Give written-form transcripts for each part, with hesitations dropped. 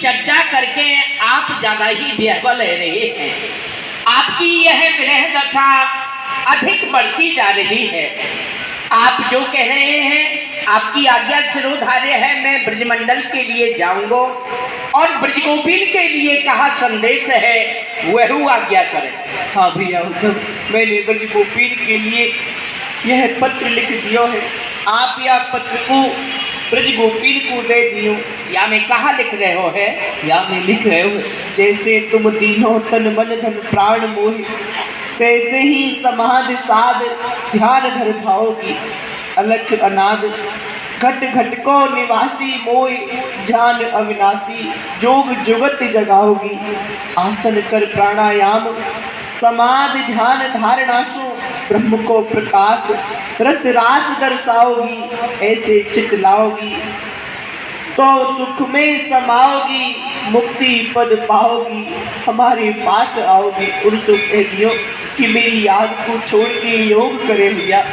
चर्चा करके आप ज्यादा ही व्यय ले रहे हैं। आपकी यह विरह दशा अधिक बढ़ती जा रही है। आप जो कह रहे हैं आपकी आज्ञा शिरोधार्य है। मैं ब्रजमंडल के लिए जाऊंगा और ब्रजगोपीन के लिए कहा संदेश है वह आज्ञा करें। हाँ भैया, मैंने ब्रजगोपीन के लिए यह पत्र लिख दिया है। आप यह पत्र को ब्रजगोपीन को दे दियो। या मैं कहा लिख रहे हो है? या मैं लिख रहे हो, जैसे तुम दीनो तन मन धन प्राण मोहि, तैसे ही समाधि साध ध्यान धर भाओगी। अलख अनाद घट घट को निवासी मोहि, ध्यान अविनाशी जोग जुगत जगाओगी। आसन कर प्राणायाम समाधि ध्यान धारणासु, ब्रह्म को प्रकाश रस रास दर्शाओगी। ऐसे चित लाओगी तो सुख में समाओगी, मुक्ति पद पाओगी, हमारे पास आओगी। उर्सु कह दियो कि मेरी याद को छोड़ के योग करे भैया।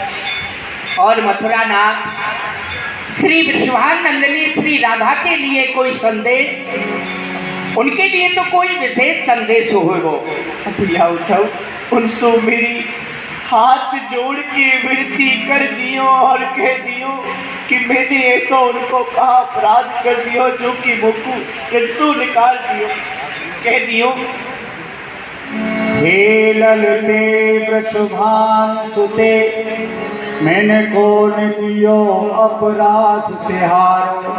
और मथुरा नाथ श्री वृषभान नंदिनी श्री राधा के लिए कोई संदेश? उनके लिए तो कोई विशेष संदेश हो भैया उठाओ, उनसे मेरी हाथ जोड़ के विनती कर दियो और कह दियो कि मैंने ऐसा उनको कहा अपराध कर दियो जो कि मुझको किसो निकाल दियो। कह दियो, हे ललते वृषभान सुते, मैंने कौन दियो अपराध तिहारो।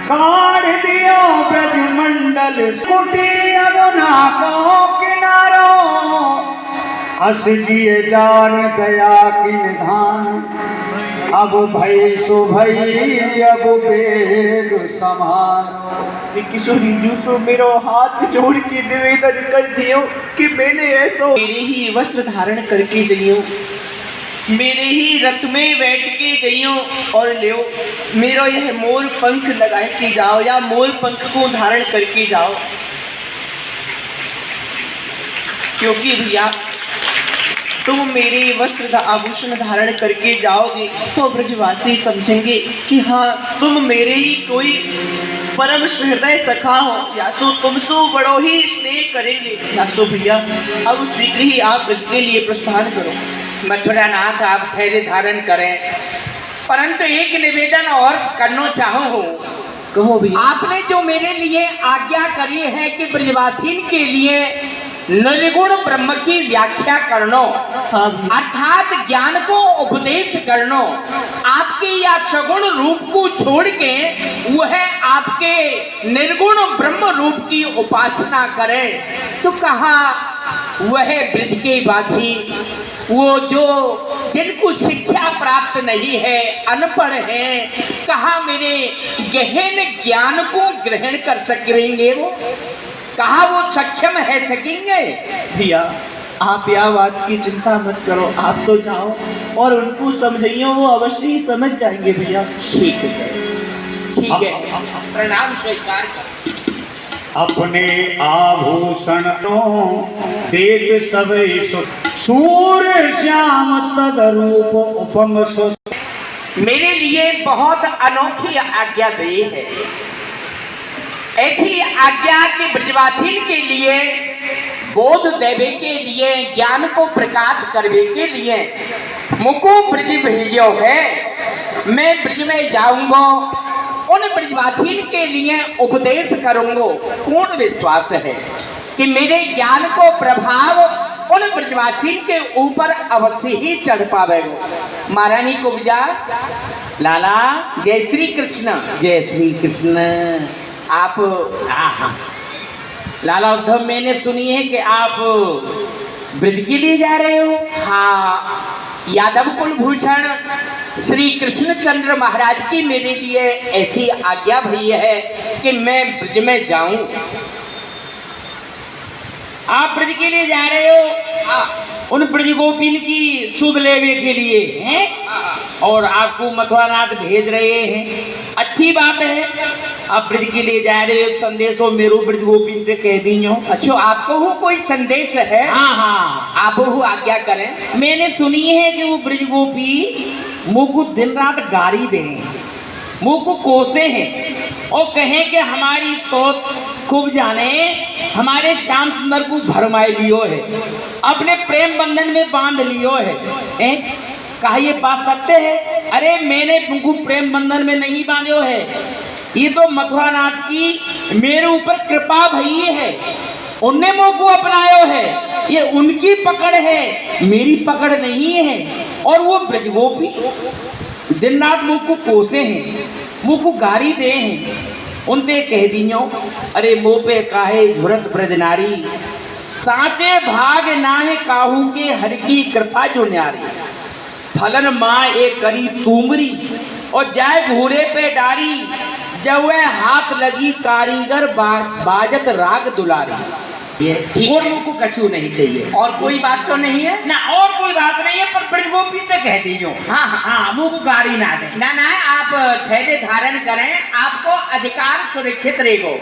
काढ़ दियो ब्रजमंडल कुटी, अब ना को किनारो। हस जिए जान गया कि निधान, अब भई सो भई अब वेग समान। किशोरी जू तो मेरो हाथ जोड़ के निवेदन कर दियो कि मैंने ऐसा मेरे ही वस्त्र धारण करके जइयो, मेरे ही रथ में बैठ के जइयो और लियो मेरो यह मोर पंख लगाए के जाओ या मोर पंख को धारण करके जाओ। क्योंकि भैया तुम मेरे वस्त्र आभूषण धारण करके जाओगे तो ब्रजवासी समझेंगे कि हाँ तुम मेरे ही कोई परम हृदय सखा हो, या सो तुमसो बड़ो ही स्नेह करेंगे। या सो भैया अब शीघ्र ही आप ब्रज के लिए प्रस्थान करो। मथुरा नाथ आप धैर्य धारण करें, परंतु एक निवेदन और करना चाहूँ। कहो भैया। आपने जो मेरे लिए आज्ञा करी है कि ब्रजवासी के लिए निर्गुण ब्रह्म की व्याख्या करनो, अर्थात ज्ञान को उपदेश करनो, आपके या सगुण रूप को छोड़ के वह आपके निर्गुण ब्रह्म रूप की उपासना करें, तो कहा वह ब्रज के वासी, वो जो जिनको शिक्षा प्राप्त नहीं है, अनपढ़ हैं, कहा मेरे गहन ज्ञान को ग्रहण कर सकेंगे? वो कहा वो सक्षम है सकेंगे? भैया आप यह बात की चिंता मत करो, आप तो जाओ और उनको समझाइयो, वो अवश्य ही समझ जाएंगे भैया। ठीक है, ठीक है, प्रणाम स्वीकार कर। अपने आभूषण देख सब सूर्य श्याम तद रूप उपम सुत। मेरे लिए बहुत अनोखी आज्ञा दी है। ऐसी आज्ञा कि ब्रजवासी के लिए बोध देवे के लिए, ज्ञान को प्रकाश करने के लिए मुको ब्रज भेजो है। मैं ब्रज में जाऊंगा, उन ब्रजवासी के लिए उपदेश करूंगा। पूर्ण विश्वास है कि मेरे ज्ञान को प्रभाव उन ब्रजवासी के ऊपर अवश्य ही चढ़ पावेगा। महारानी को विजा लाला जय श्री कृष्ण। जय श्री कृष्ण। आप लाला उद्धव, मैंने सुनी है कि आप ब्रज के लिए जा रहे हो। हाँ, यादव कुलभूषण श्री कृष्णचंद्र महाराज की मेरे लिए ऐसी आज्ञा भई है कि मैं ब्रज में जाऊं। आप ब्रज के लिए जा रहे हो उन ब्रज गोपीन की सुध लेने के लिए हैं, और आपको मथुरा नाथ भेज रहे हैं। अच्छी बात है, आप ब्रज के लिए जा रहे हो, संदेश हो मेरो ब्रज गोपीन से कह दी हो। अच्छा, आपको हो कोई संदेश है? हाँ हाँ, आप हो आज्ञा करें। मैंने सुनी है कि वो ब्रज गोपी मुँह को दिन रात गाली दे, मुँह को कोसे हैं, और कहें कि हमारी सोच खूब जाने, हमारे श्याम सुंदर को भरमाए लियो है, अपने प्रेम बंधन में बांध लियो है। कहा ये बात सत्य है? अरे मैंने तुमको प्रेम बंधन में नहीं बांधो है, ये तो मथुरा नाथ की मेरे ऊपर कृपा भई है, उनने मुझ को अपनायो है, ये उनकी पकड़ है, मेरी पकड़ नहीं है। और वो ब्रजगोपी दिन रात मुझ को कोसे हैं, मुझ को गारी दे हैं, उनते कह दियो अरे मुँह पे काहे झुरत ब्रज नारी, साचे भाग नाहे काहू के हर की कृपा जो न्यारी, फलन माँ एक करी तुमरी और जाए घूरे पे डारी, जब वह हाथ लगी कारीगर बाजत राग दुलारी। ये ठीक और है। मुझको कछू नहीं चाहिए, और कोई बात तो नहीं है ना और कोई बात नहीं है, पर ब्रजगोपी से कह दीजिए हाँ हाँ हाँ मुझको गाड़ी ना दे। ना ना आप धैर्य धारण करें, आपको अधिकार सुरक्षित रहेगो।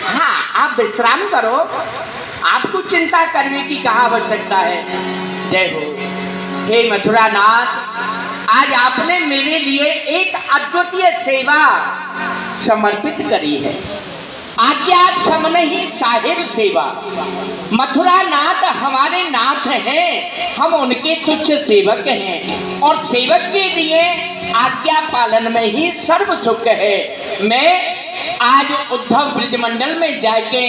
हाँ आप विश्राम करो, आपको चिंता करने की कहाँ आवश्यकता है। जय हो। हे मथुरा नाथ, आज आपने मेरे लिए एक अद्वितीय सेवा समर्पित करी है। आज्ञा समन ही साहिर सेवा। मथुरा नाथ हमारे नाथ हैं, हम उनके तुच्छ सेवक हैं और सेवक के लिए आज्ञा पालन में ही सर्व सुख है। मैं आज उद्धव ब्रजमंडल में जाके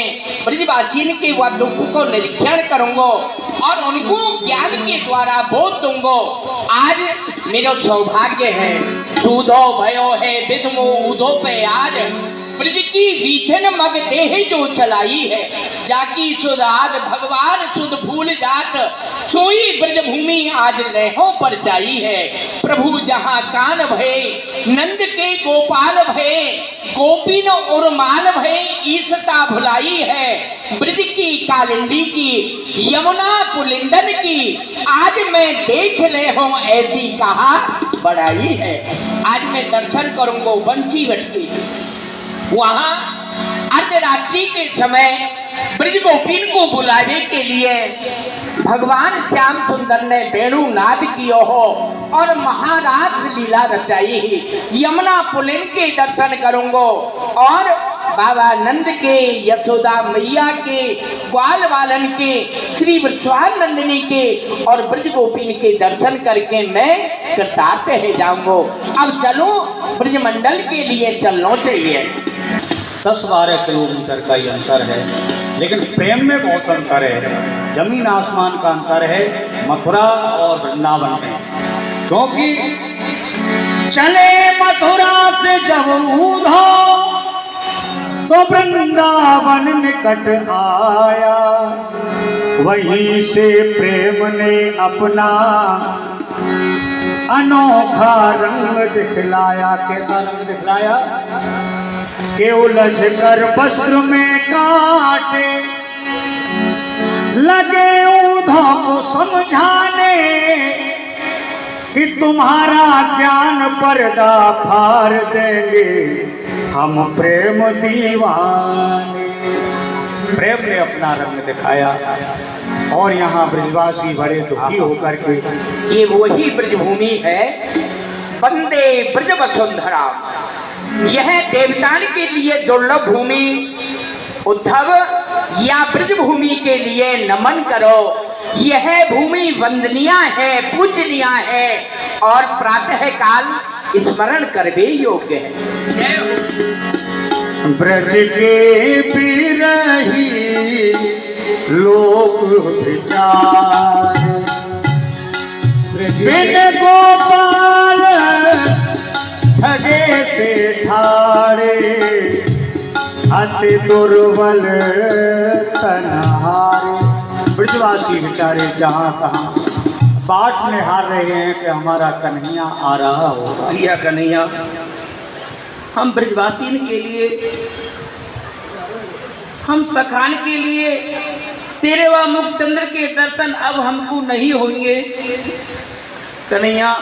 ब्रजवासियों के वह दुख को निरीक्षण करूंगा और उनको ज्ञान के द्वारा बोध दूंगा। आज मेरा सौभाग्य है, सूधो भयो है विधमो उधो पे आज, ब्रज की वीथन मग देह जो चलाई है, जाकी सुधार भगवान सुध भूल जात, सोई ब्रज भूमि आज लहों पर जाई है। प्रभु जहाँ कान भये नंद के गोपाल भये, गोपीन उर्माल भये ईसता भुलाई है। ब्रज की कालिंदी की यमुना पुलिंदन की, आज मैं देख ले हूँ ऐसी कहा बड़ाई है। आज मैं दर्शन करूंगा बंसी भटकी। वहां अर्धरात्रि के समय ब्रजगोपीन को बुलाने के लिए भगवान श्याम सुंदर ने वेणु नाद कियो हो और महाराज लीला रचाई। यमुना पुलिन के दर्शन करूंगो और बाबा नंद के, यशोदा मैया के, ग्वाल वालन के, श्री विश्वानंदिनी के और ब्रजगोपीन के दर्शन करके मैं कृतार्थ है जाऊंगो। अब चलो, ब्रजमंडल के लिए चलना चाहिए। 10-12 किलोमीटर का ही अंतर है, लेकिन प्रेम में बहुत अंतर है, जमीन आसमान का अंतर है मथुरा और वृंदावन में। क्योंकि चले मथुरा से जब उधो तो वृंदावन निकट आया, वहीं से प्रेम ने अपना अनोखा रंग दिखलाया। कैसा रंग दिखलाया? के उलझ कर वस्त्र में काटे लगे उधो को समझाने कि तुम्हारा ज्ञान पर्दा फाड़ देंगे हम प्रेम दीवाने। प्रेम ने अपना रंग दिखाया और यहाँ ब्रजवासी बड़े दुखी होकर के, ये वही ब्रजभूमि है, वंदे ब्रज वसुंधरा। यह देवतान के लिए दुर्लभ भूमि, उद्धव या ब्रजभूमि के लिए नमन करो। यह भूमि वंदनीय है, पूजनीय है और प्रातः काल स्मरण करने योग्य है। ब्रज के बिरही लोक विचार, बिन गोपाल ठगे से ठाड़े, अति दुर्बल तनहारे। ब्रजवासी बेचारे जहाँ तहाँ बाट निहार रहे हैं कि हमारा कन्हैया आ रहा होगा। भैया कन्हैया, हम ब्रजवासी के लिए, हम सखान के लिए तेरे व मुखचंद्र के दर्शन अब हमको नहीं होंगे। कन्हैया,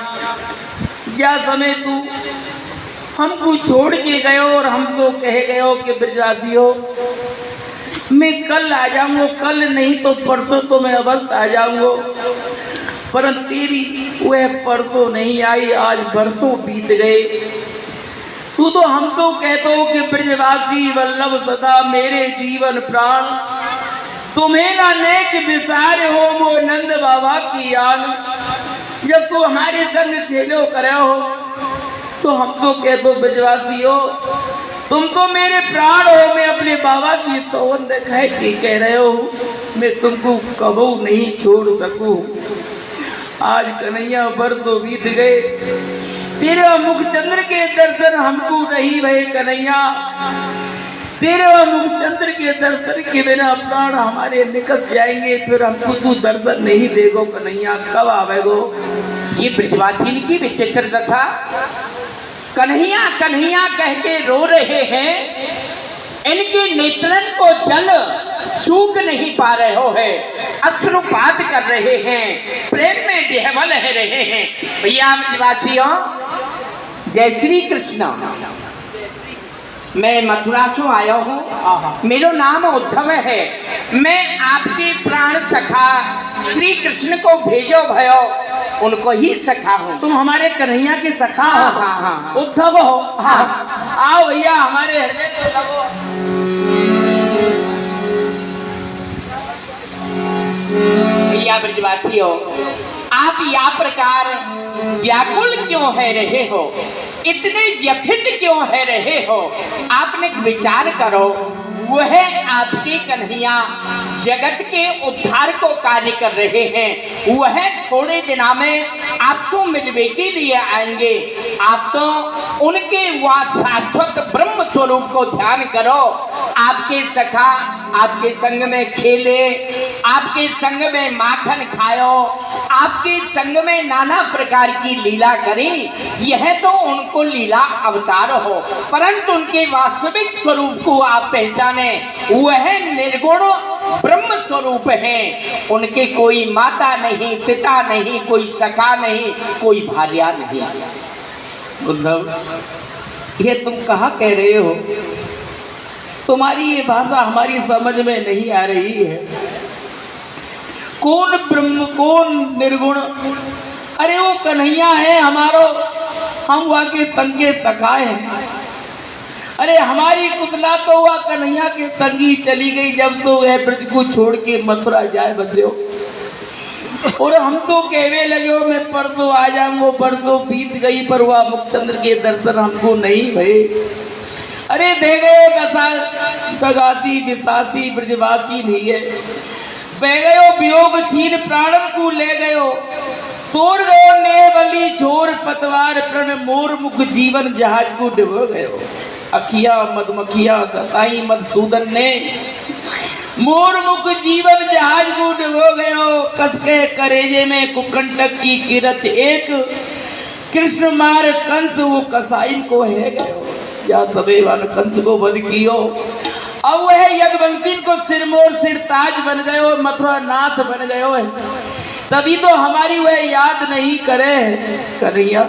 क्या समय तू हमको छोड़ के गयो और हमको कह गयो कि ब्रजवासी हो, मैं कल आ जाऊंगा, कल नहीं तो परसों तो मैं अवश्य आ जाऊंगा। परंतु तेरी वह परसों नहीं आई, आज बरसों बीत गए। तू तो हमको कहते हो कि ब्रजवासी वल्लभ सदा मेरे जीवन प्राण, तुम्हें ना नेक विसार हो वो नंद बाबा की याद। जब तू हमारे संग खेलो करे हो तो हमको कह दो ब्रजवासी हो, तुम तो मेरे प्राण हो, मैं अपने बाबा की सौगंध खाए की कह रहे हो, मैं तुमको कबू नहीं छोड़ सकूं। आज कन्हैया बरसों बीत गए, तेरे मुख चंद्र के दर्शन हमको नहीं भय कन्हैया, तेरे मुख चंद्र के दर्शन के बिना प्राण हमारे निकल जाएंगे, फिर हमको तू दर्शन नहीं देगो कन्हैया, कब आवेगो। ये ब्रजवासी की विचित्र दशा, कन्हैया कन्हैया कह के रो रहे हैं, इनके नेत्रन को जल सूख नहीं पा रहे हो है, अश्रुपात कर रहे हैं, प्रेम में विह्वल रह रहे हैं। भैया ब्रजवासियों, जय श्री कृष्ण। मैं मथुरा से आया हूँ, मेरा नाम उद्धव है, मैं आपके प्राण सखा श्री कृष्ण को भेजो भयो, उनको ही सखा हूँ। तुम हमारे कन्हैया के सखा हो? हाँ। उद्धव हो? हाँ। आओ भैया हमारे हृदय को लगो। भैया ब्रजवासियों, आप या प्रकार व्याकुल क्यों है रहे हो, इतने व्यथित क्यों है रहे हो? आपने विचार करो, वह आपके कन्हैया जगत के उद्धार को कार्य कर रहे हैं, वह थोड़े दिनों में आपको मिलने के लिए आएंगे। आप तो उनके शाश्वत ब्रह्म स्वरूप को ध्यान करो। आपके सखा आपके संग में खेले, आपके संग में माखन खायो, आपके संग में नाना प्रकार की लीला करें, यह तो उनको लीला अवतार हो, परंतु उनके वास्तविक स्वरूप को आप पहचाने, वह निर्गुण ब्रह्म स्वरूप हैं। उनके कोई माता नहीं, पिता नहीं, कोई सखा नहीं, कोई भार्या नहीं। उद्धव, ये तुम कहाँ कह रहे हो? तुम्हारी ये भाषा हमारी समझ में नहीं आ रही है। कौन ब्रह्म, कौन निर्गुण? अरे वो कन्हैया है हमारो, हम वहाँ के संगे सखाए हैं। अरे हमारी कुतला तो वह कन्हैया के संगी चली गई, जब से वह ब्रज को छोड़ के मथुरा जाए बसे हो, और हम तो कहवे लगे हो मैं परसों आ जाऊंगा, परसों बीत गई, पर वह मुखचंद्र के दर्शन हमको नहीं भये। अरे दे गए बगासी विशासी ब्रजवासी नहीं है, बह गयो वियोग छीन प्राणन को ले गयो, तोड़ गयो नेवली झोर पतवार प्रण मोर मुख जीवन जहाज को डुबो गयो। अखिया मधुमखिया सताई मधुसूदन ने, मोर मुख जीवन जहाज को डुबो गयो, कसके करेजे में कुकंटक की किरच एक, कृष्ण मार कंस वो कसाई को है गयो, या सबे वन कंस को वध कियो। अब वह यदुवंशी को सिरमोर सिरताज बन गयो, मथुरा नाथ बन गयो है, तभी तो हमारी वह याद नहीं करे। कन्हैया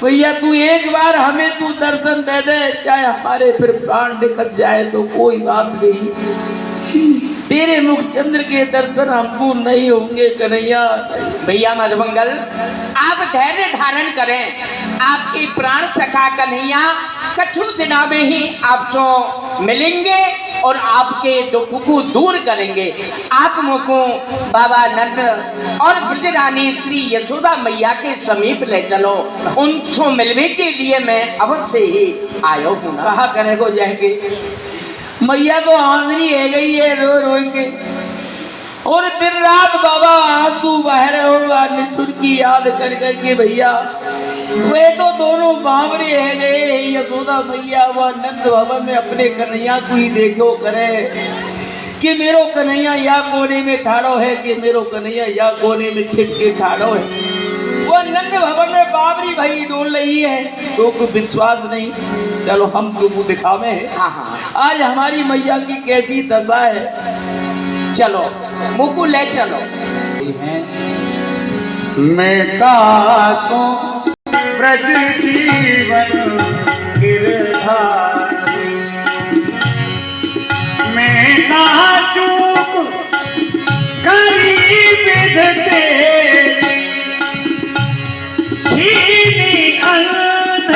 भैया तू एक बार हमें तू दर्शन दे दे, चाहे हमारे फिर प्राण निकल जाए तो कोई बात नहीं, तेरे मुख चंद्र के दर्शन हमको नहीं होंगे कन्हैया। भैया मधुमंगल, आप धैर्य धारण करें, आपके प्राण सखा कन्हैया कछु दिनों में ही आपको मिलेंगे और आपके दुख को दूर करेंगे। आप मुझको बाबा नंद और ब्रजरानी श्री यशोदा मैया के समीप ले चलो, उनको मिलने के लिए मैं अवश्य ही आयो हूँ। कहा करने को जाएंगे, मैया तो आंधरी है गई है रो रो के, और दिन रात बाबा आंसू बह रहे होगा निष्ठुर की याद कर करके। भैया वे तो दोनों बावरे है गए, यशोदा मैया व नंद भवन में अपने कन्हैया को ही देखो करे कि मेरो कन्हैया या कोने में ठाड़ो है, कि मेरो कन्हैया या कोने में छिप के ठाड़ो है। वो नंद भवन में बाबरी भाई डोल रही है, तो कोई विश्वास नहीं। चलो हम तुमको दिखावे हैं आज हमारी मैया की कैसी दशा है। चलो मुझको ले चलो। मैं कासों ब्रज जीवन गिरधारी, मैं ना चूक करी विधते, छीनी अंध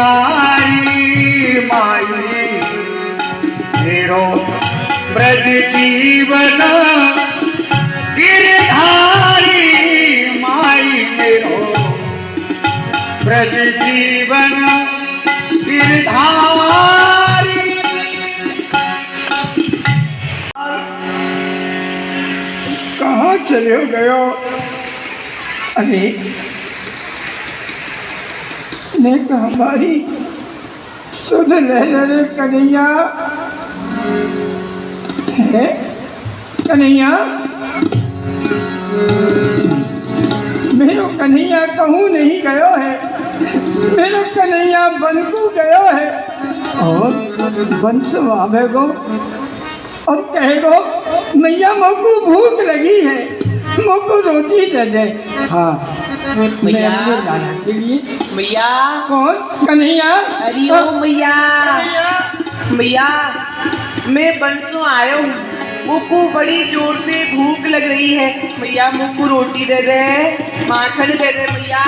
गिरधारी माई मेरो ब्रज जीवन गिरधारी माई मेरो ब्रज जीवन गिरधारी। कहाँ चले गयो? अरे नेक हमारी सुध ले रे कन्हैया है। कन्हैया मेरो कन्हैया कहूँ नहीं गयो है। मेरो कन्हैया बन को गयो है और बंस आवेगो और कहेगो मैया मोको भूख लगी है, मोको रोटी दे दे। हाँ मैया जाना के लिए। मैया कौन? कन्हैया। अरे ओ मैया, मैया मैं बंसों आया हूँ, मुझको बड़ी जोर से भूख लग रही है। मैया मुझको रोटी दे दे, माखन दे दे मैया।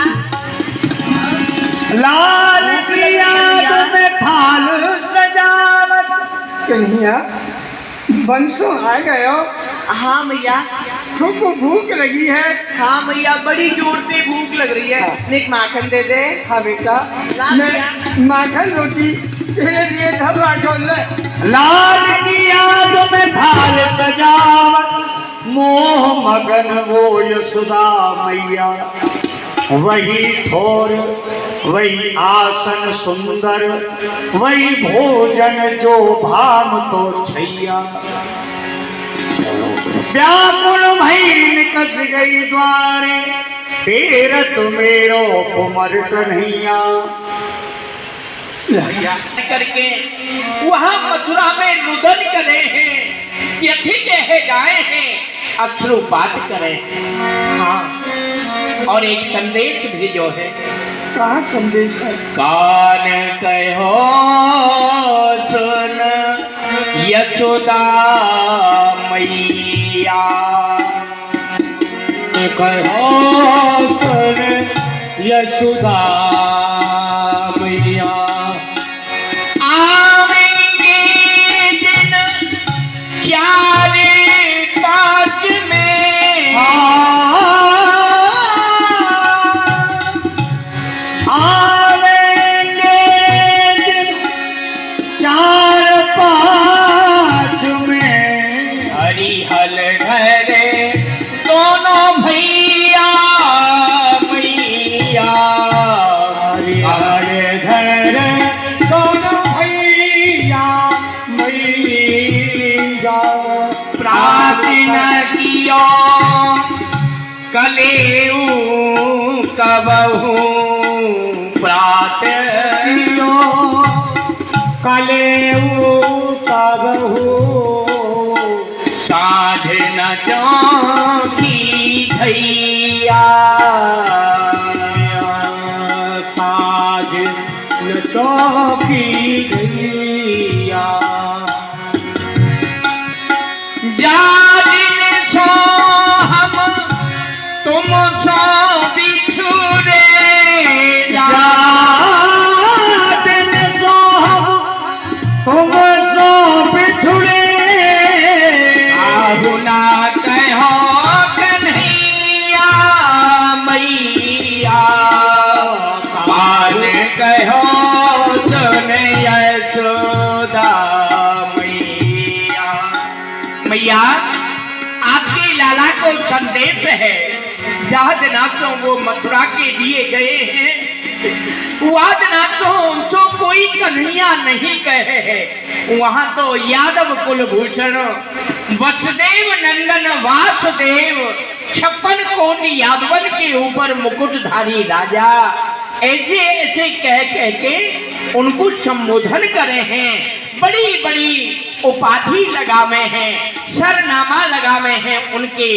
लाल प्रिया तुम्हें थाल सजावत। कन्हैया बंसों आ गयो। हाँ मैया। तुमको भूख लगी है? हाँ मैया बड़ी जोर से भूख लग रही है। निक माखन दे दे। हाँ बेटा मैं माखन रोटी तेरे लिए धरवा खोल ले। लाल की याद में थाल सजावत मोह मगन वो यशोदा मैया। वही थोर वही आसन सुंदर वही भोजन जो भाम तो छैया। व्याकुल भई निकस गई द्वारे फेरत मेरो कुमर कन्हैया। करके वहाँ मथुरा में रुदन करे हैं, यथी कहे गाए हैं, अश्रुपात करे हैं। हाँ और एक संदेश भी जो है। कहाँ संदेश है? कान कहो सुन यशोदा मैया। कहो सुन यशोदा मैया। आवेंगे दिन 4-5 में। आवेंगे दिन 4-5 में। हरिहल घरे दोनों भैया मैया। हरिहर घर दोनों भैया मैया। प्रार्थना कियो कलेऊ कबहू। प्रार्थना कलेऊ कबहू। साधना चौकी भैया। साज न चौकी गैया। जादिन छो हम तुम छो बिछुरे। दिन सो हम तुम सो बिछुड़े। आहु ना कहो कन्हैया मैया। मान कहो सुन यशोदा मैया। मैया आपके लाला को संदेश है। जादनाथों वो मथुरा के लिए गए हैं। वादनाथों उनको कोई कन्हैया नहीं कहे है। वहां तो यादव कुलभूषण वसुदेव नंदन वासुदेव 56 कोटि यादवन के ऊपर मुकुटधारी राजा ऐसे ऐसे कह के उनको संबोधन करे हैं। बड़ी बड़ी उपाधि लगावे हैं, सरनामा लगावे हैं उनके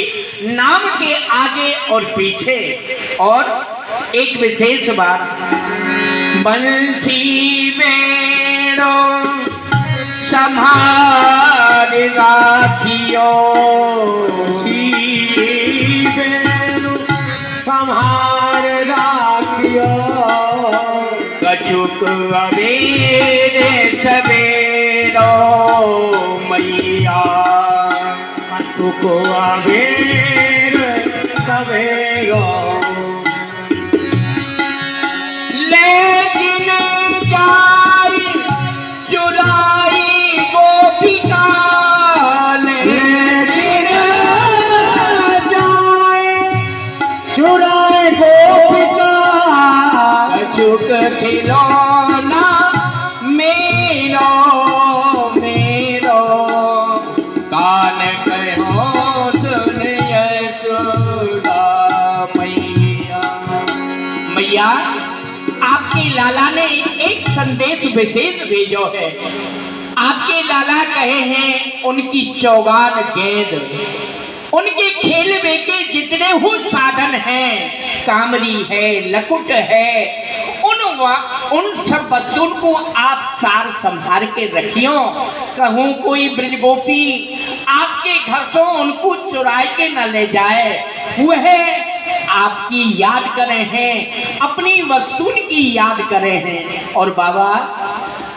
नाम के आगे और पीछे। और एक विशेष बात, बंसी बेड़ो संभाल राखियो। संहार राखियो। कछुक अबेर सवेरो मैया, कछुक अबेर सवेरो, लेकिन जाई चुराई गोपिका, लेकिन जाए चुराए गोपिका, कछुक खिलौना मेरो मेरो, कान कहो सुन यशोदा मैया। मैया, आपके लाला ने एक संदेश विशेष भेजो है। आपके लाला कहे हैं उनकी चौगान गेंद, उनके खेलवे के जितने हो साधन हैं, कामरी है, लकुट है, उन सब बच्चों को आप सार संभाल के रखियो। कहूँ कोई ब्रजगोपी आपके घर से उनको चुराए के न ले जाए। वह आपकी याद करे हैं, अपनी वस्तु की याद करे हैं। और बाबा,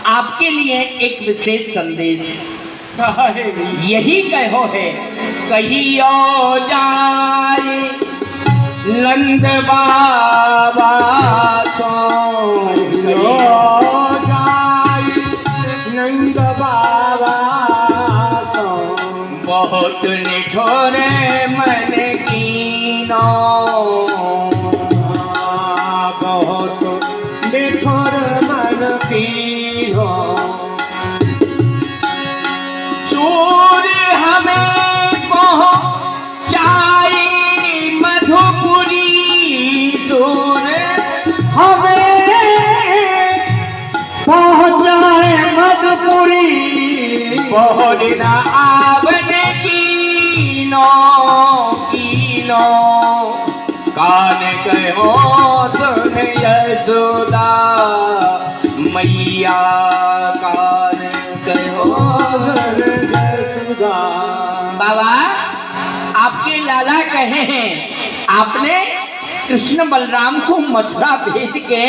आपके लिए एक विशेष संदेश यही कहो है, कहियो जाए नंद बाबा सो, कहियो जाए नंद बाबा सो, बहुत निठोर मन कीनो, बहुत निठोर मन कीनो, सूर्य हमें पहुँचाई मधुपुरी, सूर्य हमें पहुँचाए मधुपुरी, बहुत न आवने कीनो कीनो, कान कहो सुन यशोदा मैया, कान कहो सुन यशोदा। बाबा, आपके लाला कहे हैं आपने कृष्ण बलराम को मथुरा भेज के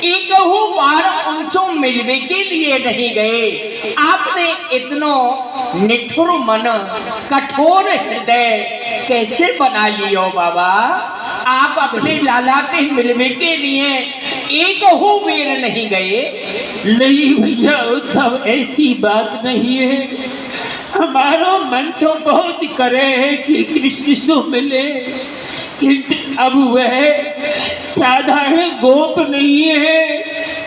एक बार उनसे मिलने के लिए नहीं गए। आपने इतनो निठुर मन, कठोर हृदय कैसे बना लियो बाबा? आप अपने लाला के मिलने के लिए एक बेर नहीं गए? नहीं भैया, उद्धव ऐसी बात नहीं है। हमारा मन तो बहुत करे है कि कृष्ण से मिले, किंतु अब वह साधारण गोप नहीं है,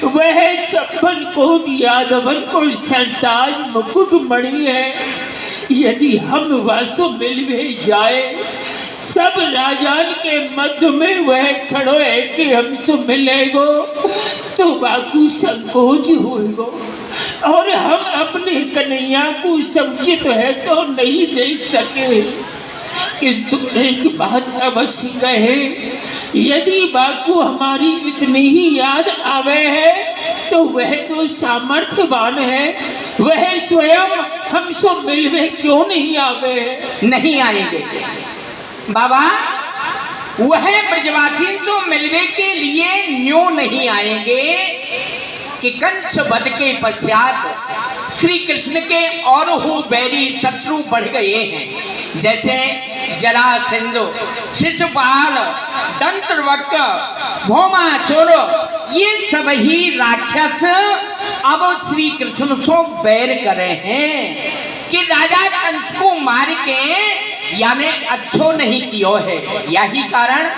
वह 56 कोट यादवन को सरताज मुकुट मणि है। यदि हम वासु मिल में जाए, सब राजान के मध्य में वह खड़ो है कि हमसे मिलेगो, तो बाकू संकोच होएगो, और हम अपने कन्हैया को समुचित है तो नहीं देख सके। किंतु एक बात अवश्य कहे, यदि बाकू हमारी इतनी ही याद आवे है तो वह तो सामर्थ्यवान है, वह स्वयं हमसे मिलवे क्यों नहीं आवे है? नहीं आएंगे बाबा, वह ब्रजवासी तो मिलने के लिए न्यू नहीं आएंगे कि कंस वध के पश्चात श्री कृष्ण के और हो बैरी शत्रु बढ़ गए हैं। जैसे जरासंध, शिशुपाल, दंतवक्र, भौमासुर, ये सब ही राक्षस अब श्री कृष्ण को बैर करे हैं कि राजा कंस को मार के यानी अच्छो नहीं किया है। यही कारण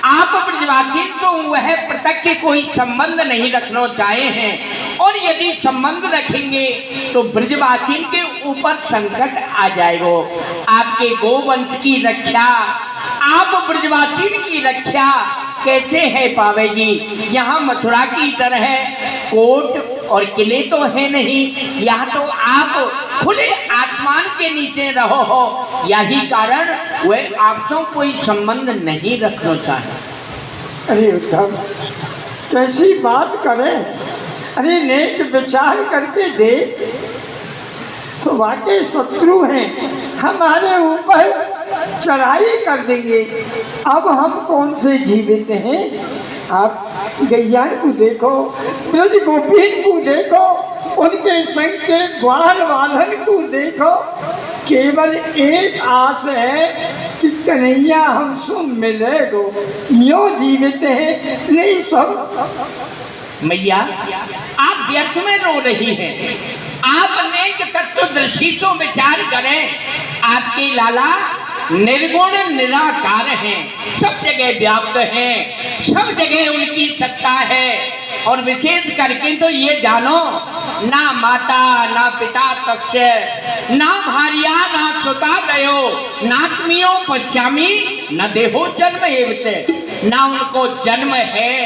आप ब्रजवासी तो वह प्रत्यक्ष कोई संबंध नहीं रखना चाहे हैं, और यदि संबंध रखेंगे तो ब्रजवासी के ऊपर संकट आ जाएगा। आपके गोवंश की रक्षा, आप ब्रजवासी की रक्षा कैसे है पावेगी? यहाँ मथुरा की तरह कोट और किले तो है नहीं, यहाँ तो आप खुले आसमान के नीचे रहो हो। यही कारण वह आपसे कोई संबंध नहीं रखना चाहे। अरे उद्धव, कैसी बात करें? अरे नेक विचार करके दे, तो वाकई शत्रु हैं, हमारे ऊपर चढ़ाई कर देंगे। अब हम कौन से जीवित हैं? आप गैया को देखो, ब्रज गोपीन को देखो, उनके संग के ग्वाल वालन को देखो। केवल एक आस है कि कन्हैया हमसे मिलेगो, यूं जीवित है नहीं सब। मैया आप व्यर्थ में रो रही हैं। आप अनेक तत्वदर्शी को विचार करें। आपके लाला निर्गुण निराकार हैं, सब जगह व्याप्त हैं, सब जगह उनकी सत्ता है। और विशेष करके तो ये जानो, ना माता ना पिता पक्ष, ना भार्या ना सुता दयो, नात्मियों पश्यामी न देहो जन्म एवं, ना उनको जन्म है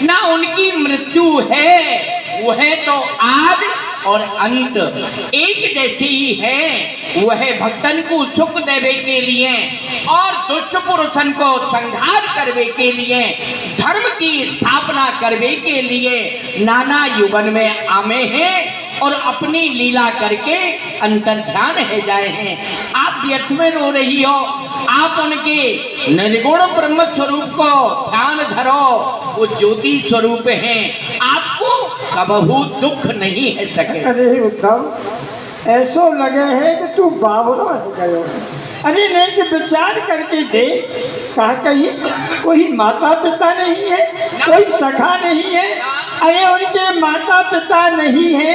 ना उनकी मृत्यु है। वह तो आदि और अंत एक जैसी ही है। वह भक्तन को सुख देवे के लिए और दुष्ट पुरुषन को संहार करवे के लिए, धर्म की स्थापना करवे के लिए नाना युगन में आमे हैं और अपनी लीला करके अंतर ध्यान है जाए हैं। आप व्यर्थ में रो रही हो। आप उनके निर्गुण ब्रह्म स्वरूप को ध्यान धरो, वो ज्योति स्वरूप हैं। आपको कबहू दुख नहीं है सके। अरे उद्धव, ऐसो लगे है कि तू बावरा हो गयो है। अरे नहीं कि विचार करके दे, कहा कहीं कोई माता पिता नहीं है, कोई सखा नहीं है। अरे उनके माता पिता नहीं है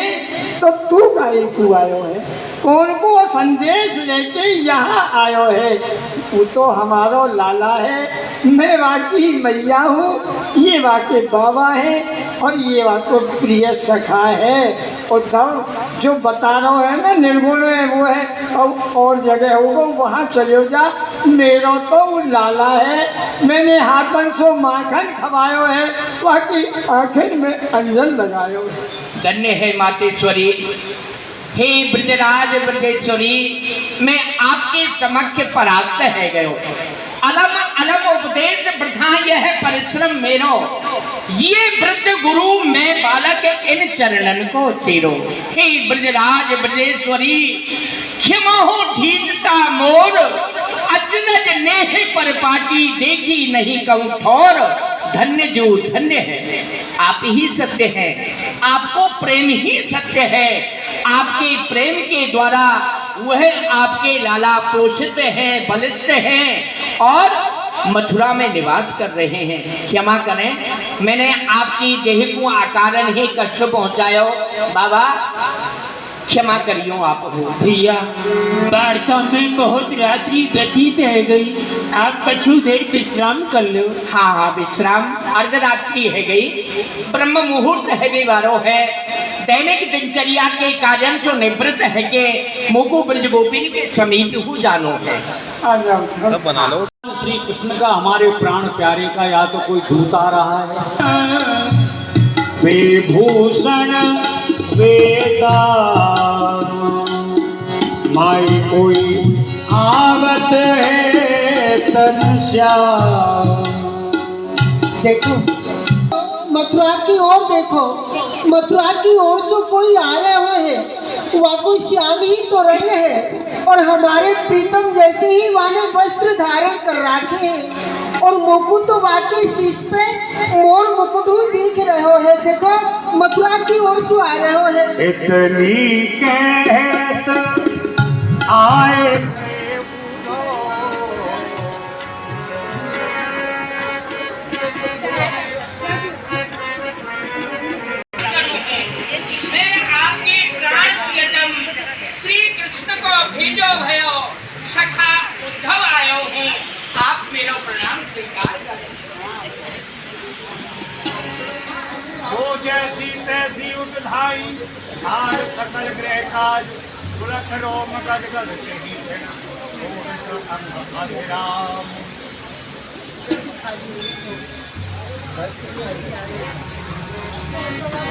तो तू काहे को आयो है? कौन को संदेश लेके यहाँ आयो है? वो तो हमारो लाला है, मैं वाकी मैया हूँ, ये वाके बाबा है और ये वाको प्रिय सखा है। उद्धव जो बता रहा है ना निर्गुण है वो है, और जगह होगा वहाँ चले जा। मेरा तो वो लाला है, मैंने हाथन से माखन खवायो है, बाकी आखिर में अंजन लगायो है। धन्य है मातेश्वरी। हे ब्रजराज ब्रजेश्वरी, मैं आपके समक्ष परास्त है गयो। अलग अलग उपदेश प्रथा यह परिश्रम मेरो, ये वृद्ध गुरु मैं बालक इन चरणन को तेरो। हे ब्रजराज ब्रजेश्वरी, क्षमा हो ढीठता मोर, अचरज नेह पर पाटी देखी नहीं कहूँ ठोर। धन्य जो धन्य है, आप ही सत्य हैं, आपको प्रेम ही सत्य है। आपके प्रेम के द्वारा वह आपके लाला पोषित हैं, बलिष्ठ हैं और मथुरा में निवास कर रहे हैं। क्षमा करें, मैंने आपकी देह को अकारण ही कष्ट पहुंचायो। बाबा क्षमा करियो आप हो। भैया वार्ता में बहुत रात्रि व्यतीत है गई, आप कछु देर विश्राम कर लो। हाँ हाँ विश्राम, अर्धरात्रि है गई, ब्रह्म मुहूर्त है विवारो है। दैनिक दिनचर्या के कारण जो निवृत्त है के मोको ब्रज गोपिन के समीप हो जानो है। आ जाओ बना लो। श्री कृष्ण का हमारे प्राण प्यारे का या तो कोई दूत आ रहा है, विभूषण वेदा माई कोई आवत है तनश्याम। देखो मथुरा की ओर देखो, मथुरा की ओर से कोई आ रहे हुए हैं। वहाँ कोई श्याम ही तो रंग है और हमारे प्रीतम जैसे ही वाने वस्त्र धारण कर रखे हैं और मुकुट तो वाके शीश पे मोर मुकुट ही दिख रहे हैं। देखो मथुरा की ओर से आ रहे हैं। इतनी कहत आए भेजो भयो सखा उद्धव आयो हूँ, आप मेरा प्रणाम स्वीकार करें। जो जैसी तैसी उठाई हार सकल ग्रह काज तुरख रोम गदगद तेहि राम।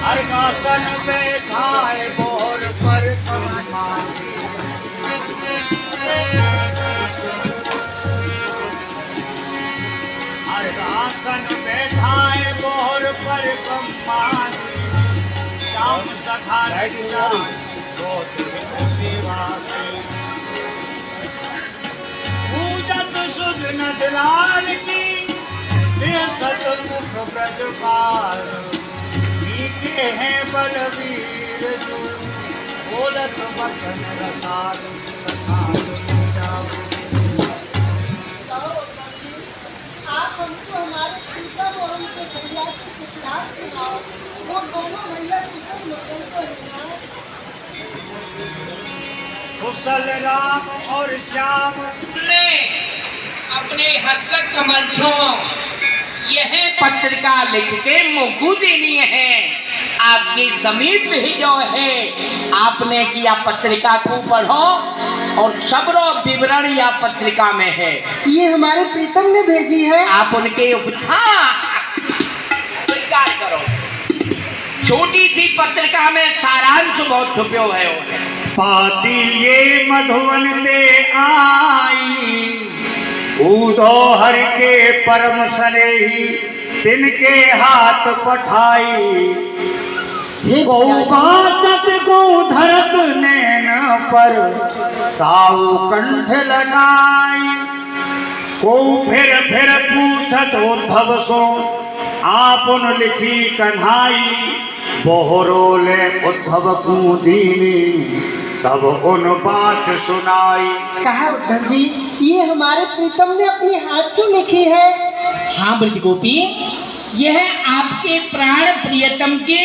अर्घासन बैठाए बोर पर अर्घासन बैठाए बोर पर कम्मान, श्याम सखा सेवा पूजत सुध नदलाल की सतमुख ब्रजपाल मीठे हैं बलवीर जो बोलत वचन रसाल कथा आप हमको हमारे प्रीतम और उनके भैया की कुछ बात सुनाओ। वो दोनों भैया कुशल मंगल को हैं। कुशल राम और श्याम ने अपने हर्षक कमल छो यह पत्रिका लिख के मुझको देनी है। आपके समीप ही जो है आपने किया पत्रिका को पढ़ो और सबरो विवरण या पत्रिका में है। ये हमारे प्रीतम ने भेजी है। आप उनके स्वीकार करो। छोटी सी पत्रिका में सारांश बहुत छुपो है। पाती ये मधुवन ते आई उदो हर के परम सरे ही तिनके हाथ पठाई गौ बाचत गौ धरत नैन पर ताऊ कंठ लगाई को फिर पूछत उद्धव सो आपन लिखी कन्हाई बोहरोले उद्धव को दीनी तब उन बात सुनाई। कहा उद्धव जी ये हमारे प्रीतम ने अपने हाथ से लिखी है। हाँ ब्रज गोपी, यह आपके प्राण प्रियतम के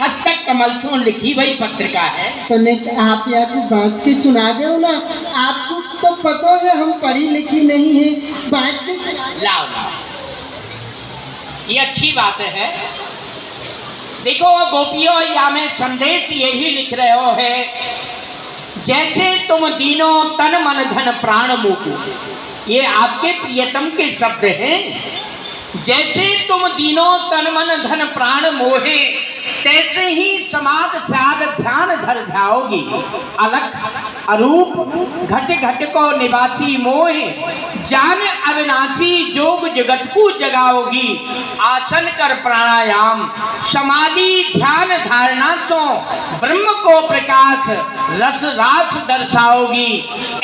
हस्तक कमल से लिखी हुई पत्रिका है। तो नहीं आप या तो बात से सुना दो ना। आपको तो पता है हम पढ़ी लिखी नहीं है। बात से लाओ लाओ, ये अच्छी बात है। देखो गोपियों, या में संदेश यही लिख रहे हो है जैसे तुम दीनों तन मन धन प्राण मोहू। ये आपके प्रियतम के शब्द हैं। जैसे तुम दीनों तन मन धन प्राण मोहे तैसे ही समाध साध ध्यान धर जाओगी। अलग अरूप घट घट को निवासी मोहे जान अविनाशी जोग जगत को जगाओगी। आसन कर प्राणायाम समाधि ध्यान धारणा तो ब्रह्म को प्रकाश रस रास दर्शाओगी।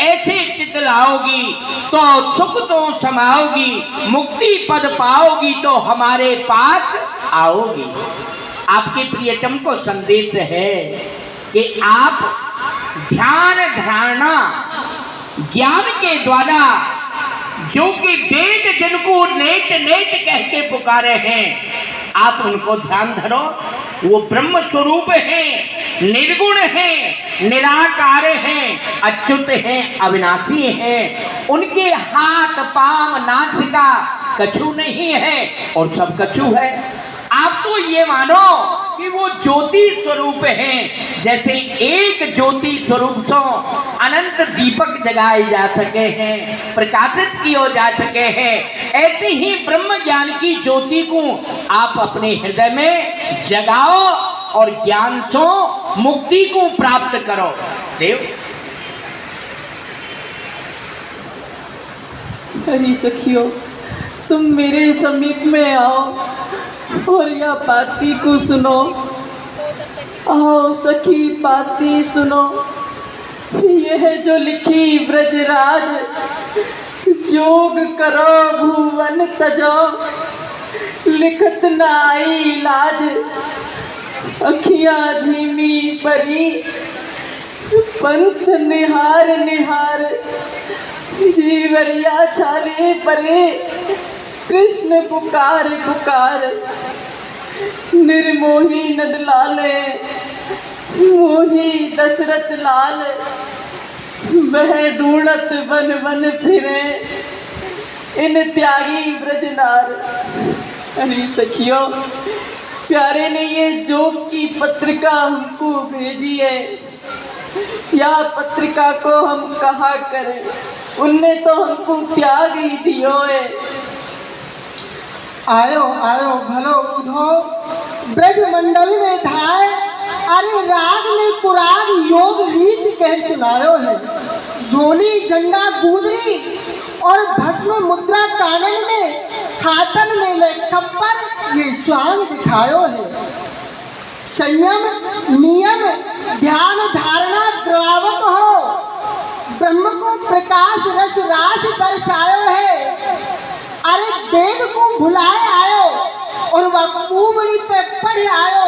ऐसे चित लाओगी तो सुख तो समाओगी। मुक्ति पद पाओगी तो हमारे पास आओगी। आपके प्रियतम को संदेश है कि आप ध्यान धारणा ज्ञान के द्वारा जो कि वेद जिनको नेत नेत कहते पुकारे हैं, आप उनको ध्यान धरो। वो ब्रह्म स्वरूप हैं, निर्गुण हैं, निराकार हैं, अच्युत हैं, अविनाशी हैं। उनके हाथ पांव नासिका कछु नहीं है और सब कछु है। आप तो ये मानो कि वो ज्योति स्वरूप हैं। जैसे एक ज्योति स्वरूप से अनंत दीपक जगाए जा सके हैं, प्रकाशित किए जा सके हैं, ऐसे ही ब्रह्म ज्ञान की ज्योति को आप अपने हृदय में जगाओ और ज्ञान से मुक्ति को प्राप्त करो। देव हरी सखियों, तुम मेरे समीप में आओ और यह बाती को सुनो। आओ सखी बाती सुनो। यह जो लिखी ब्रजराज जोग करो भुवन तजो लिखत न आई लाज। अखियां झीमी परी पंथ निहार निहार जीवरिया छाले परे कृष्ण पुकार पुकार। निर्मोही नद लाले मोही दशरथ लाल वह ढूंढत वन वन फिरे इन त्यागी ब्रजनार। अरे सखियों, प्यारे ने ये जोग की पत्रिका हमको भेजी है। या पत्रिका को हम कहा करें, उनने तो हमको त्याग ही दियो है। आयो आयो भलो उधो ब्रज मंडल में धाय। अरे राग ने कुराग योग रीत कह सुनायो है। झोली झंडा गुदरी और भस्म मुद्रा कानन में खातन में ले खप्पर ये स्वांग दिखायो है। संयम नियम ध्यान धारणा द्रावक हो ब्रह्म को प्रकाश रस रास दर्शायो है। अरे वेद को भुलाए आयो और वह कुमड़ी पे पढ़ आयो,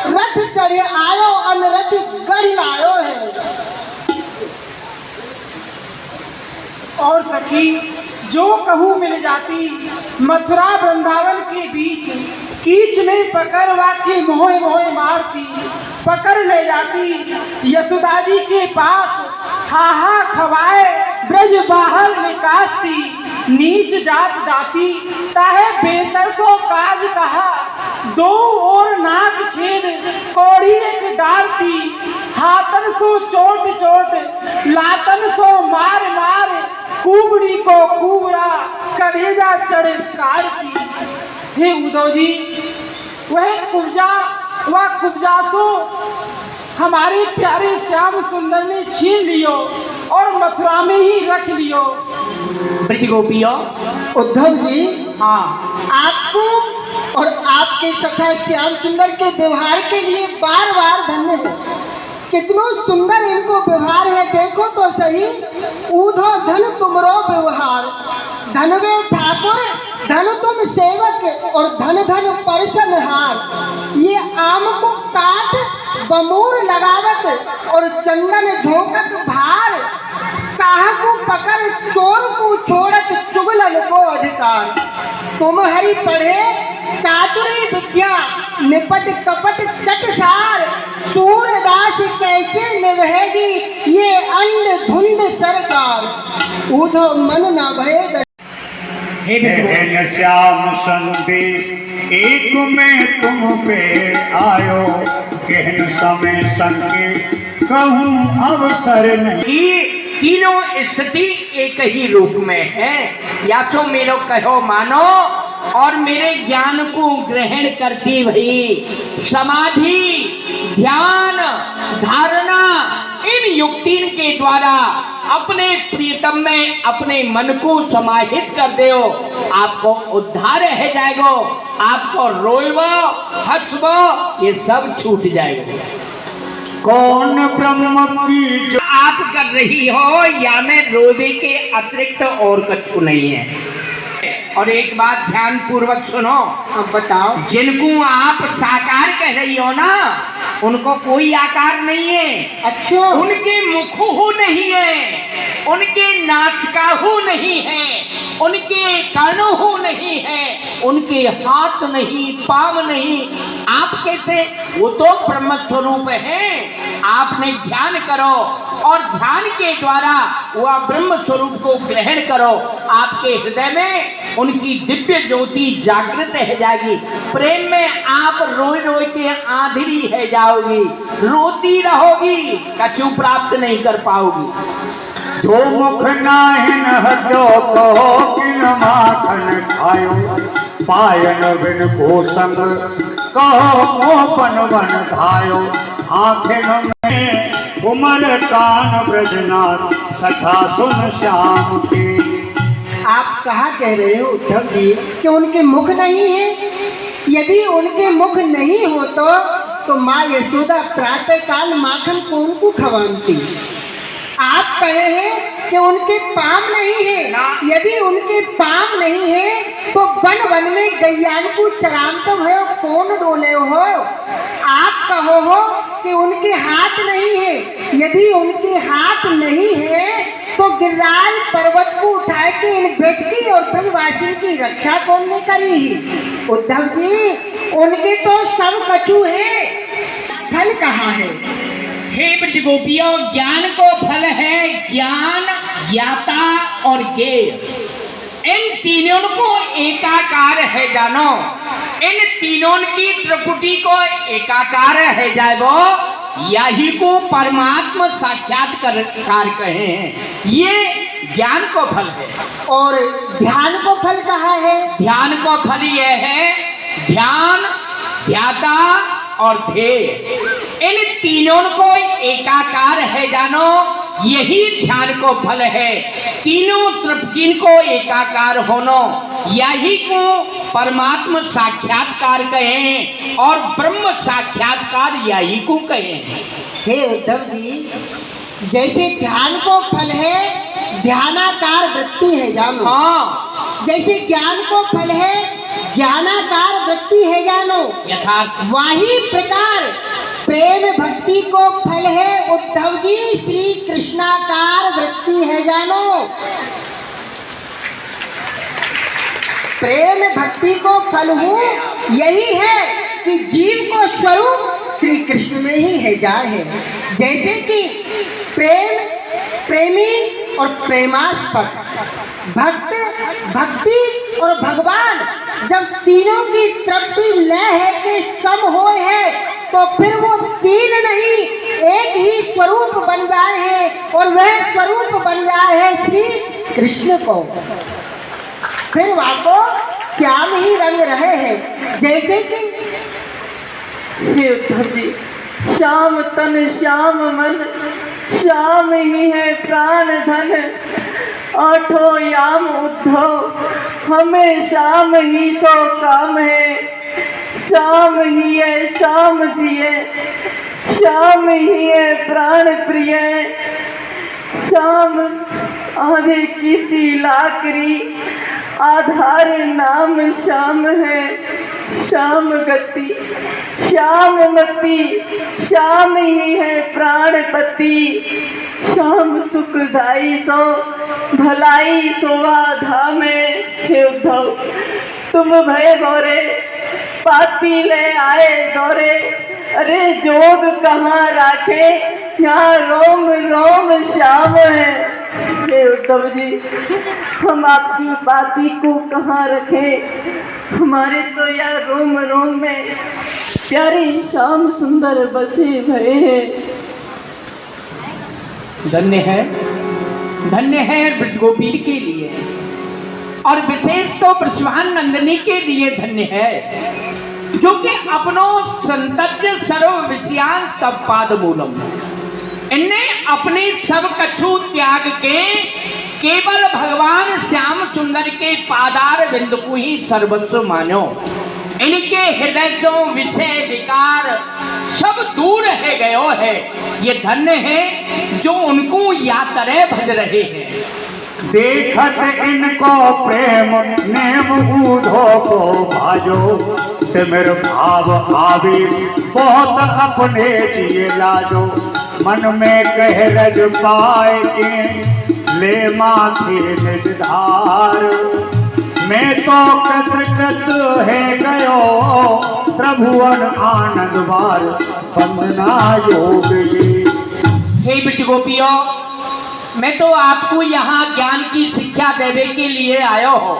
रथ चढ़े आयो और रथ गढ़ आयो है। और सखी जो कहूँ मिल जाती, मथुरा वृंदावन के बीच कीच में पकड़ वाकी मोहे मोहे मारती, पकड़ ले जाती यशोदा जी के पास, हाहा खवाए ब्रज बाहर निकालती, नीच जात दासी ताहे बेसर को काज कहा, दो और नाक छेद कौड़ी एक डालती, हाथन सो चोट चोट लातन सो मार मार, कुबड़ी को कुबड़ा कलेजा चढ़े काटती। हे उद्धव जी, वह कुब्जा तो हमारे प्यारे श्याम सुंदर ने छीन लियो और मथुरा में ही रख लियो। ब्रज गोपियों, उद्धव जी, हाँ, आपको और आपके सखा श्याम सुंदर के व्यवहार के लिए बार बार धन्य है। कितना सुंदर इनको व्यवहार है, देखो तो सही। ऊधो धन तुमरो व्यवहार, धनवे ठाकुर धन तुम सेवक और धन धन परसनहार। ये आम को काट बमूर लगावत और चंदन झोंकत भार, साह को पकड़ चोर को छोड़त चुगलन को अधिकार। तुम हरि पढ़े चातुरी विद्या, निपट कपट चटसार, सूरदास कैसे निभेगी ये अंध धुंध सरकार। ऊधो मन न भय कहन श्याम संदेश एक में तुम पे आयो, कहन समय संके कहूँ अवसर नहीं। तीनों स्थिति एक ही रूप में है, या तो मेरे कहो मानो और मेरे ज्ञान को ग्रहण करती हुई समाधि ध्यान धारणा इन युक्ति के द्वारा अपने प्रियतम में अपने मन को समाहित कर दो, आपको उद्धार रह जाएगा, आपको रोलवो हंसवो ये सब छूट जाएगा। कौन ब्रह्म की जो आप कर रही हो या मैं रोजे के अतिरिक्त और कुछ नहीं है। और एक बात ध्यान पूर्वक सुनो, अब बताओ। जिनको आप साकार कह रही हो ना, उनको कोई आकार नहीं है। अच्छा, उनके मुखहु नहीं है, उनके नासिकाहु नहीं है, उनके कर्णहु नहीं है, उनके हाथ नहीं पांव नहीं। आप कैसे? वो तो ब्रह्म स्वरूप है। आपने ध्यान करो और ध्यान के द्वारा वह ब्रह्म स्वरूप को ग्रहण करो, आपके हृदय में उनकी दिव्य ज्योति जागृत रह जाएगी। प्रेम में आप रोई रोई के आंधेरी है जाओगी, रोती रहोगी, कछु प्राप्त नहीं कर पाओगी। जो मुख नाहिन हजो कहो किन माखन खायो, पायन बिन को संग कहो मोपन वन धायो। आँखें में उमर कान ब्रजनाथ सखा सुन श्याम के। आप कहा कह रहे हो उद्धव जी कि उनके मुख नहीं है? यदि उनके मुख नहीं हो तो माँ यशोदा प्रातः काल माखन कौन को खवाती? आप कहे हैं कि उनके पाँव नहीं है। यदि उनके पाँव नहीं है तो वन वन में गैयान को चरामतम है, कौन डोले हो? आप कहो हो कि उनके हाथ नहीं है। यदि उनके हाथ नहीं है तो गिरिराज पर्वत को उठा के इन ब्रज और ब्रजवासी की रक्षा कौन ने करी? उद्धव जी, उनके तो सब कछु है, फल कहाँ है? हे ब्रज गोपियों, ज्ञान को फल है ज्ञान, ज्ञाता और ज्ञेय। इन तीनों को एकाकार है जानो। इन तीनों की त्रिपुटी को एकाकार है जाएगो, यही को परमात्मा साक्षात्कार कहे हैं। ये ज्ञान को फल है। और ध्यान को फल कहाँ है? ध्यान को फल ये है ध्यान, ध्याता और ध्येय। इन तीनों को एकाकार है जानो, यही ध्यान को फल है। तीनों त्रिपुटी को एकाकार होनो, यही को परमात्मा साक्षात्कार कहें और ब्रह्म साक्षात्कार यही को कहें। हे उद्धव जी, जैसे ध्यान को फल है ध्यानाकार वृत्ति है जानो। हाँ, जैसे ज्ञान को फल है ज्ञानाकार वृत्ति है जानो। यथार्थ वही प्रकार प्रेम भक्ति को फल है उद्धव जी, श्री कृष्णाकार वृत्ति है जानो। प्रेम भक्ति को फल हूँ यही है कि जीव को स्वरूप श्री कृष्ण में ही है जाए है। जैसे कि प्रेम, प्रेमी और प्रेमास्पद, भक्त, भक्ति और भगवान जब तीनों की तृप्ति लय है के सम होए है तो फिर वो तीन नहीं एक ही स्वरूप बन जाए हैं और वह स्वरूप बन जाए है श्री कृष्ण को। फिर वहाँ को श्याम ही रंग रहे हैं। जैसे कि हे उद्धव जी, श्याम तन श्याम मन, श्याम ही है प्राण धन। आठों याम उद्धव हमें श्याम ही सो काम है। श्याम ही है श्याम जिए, श्याम ही है प्राण प्रिय। श्याम आधे किसी लाकरी, आधार नाम श्याम है। श्याम गति श्याम मति, श्याम ही है प्राणपति। श्याम सुखदाई सो भलाई सोवा धामे। हे उद्धव तुम भय गौरे, पाती ले आए गौरे। अरे जोग कहाँ राखे, यहाँ रोम रोम श्याम है। हे उद्धव जी, हम आपकी पाती को कहाँ रखें, हमारे तो यह रोम रोम में प्यारे श्याम सुंदर बसे भरे हैं। धन्य है ब्रजगोपी के लिए और विशेष तो ब्रजवान नंदिनी के लिए धन्य है, जो कि अपनो संतज्ञ सर्व विषयान सब पाद मूलम, इनने अपने सब कछु त्याग के केवल भगवान श्याम सुंदर के पादार बिंद को ही सर्वस्व मानो। इनके हृदय से विषय विकार सब दूर है गयो है। ये धन्य है जो उनको याद करे भज रहे हैं। देखत इनको प्रेम नेम ऊधो को भाजो, तिमिर भाव आवे बहुत अपने जिए लाजो। मन में कह रज पाए के ले माथे निज धार, मैं तो कृत है गयो प्रभुवन आनंद बार। वंदना योग जी। हे बिट गोपियों, मैं तो आपको यहाँ ज्ञान की शिक्षा देने के लिए आयो हो,